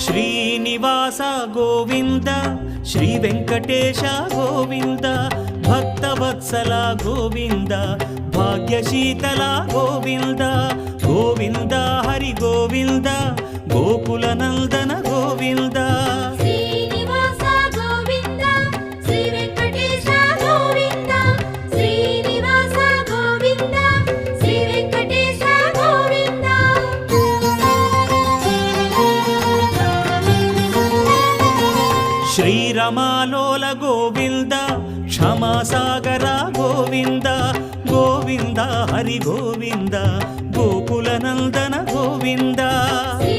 Srinivasa Govinda Shri Venkatesha Govinda Bhaktavatsala Govinda భాగ్యశీతల Govinda Govinda Hari Govinda Gokula Nandana Govinda Srinivasa Govinda Shri Venkatesha Govinda Srinivasa Govinda Shri Venkatesha Govinda శ్రీరమాలోల Govinda క్షమాసాగర Govinda Govinda Hari Govinda Gokula Nandana Govinda Shri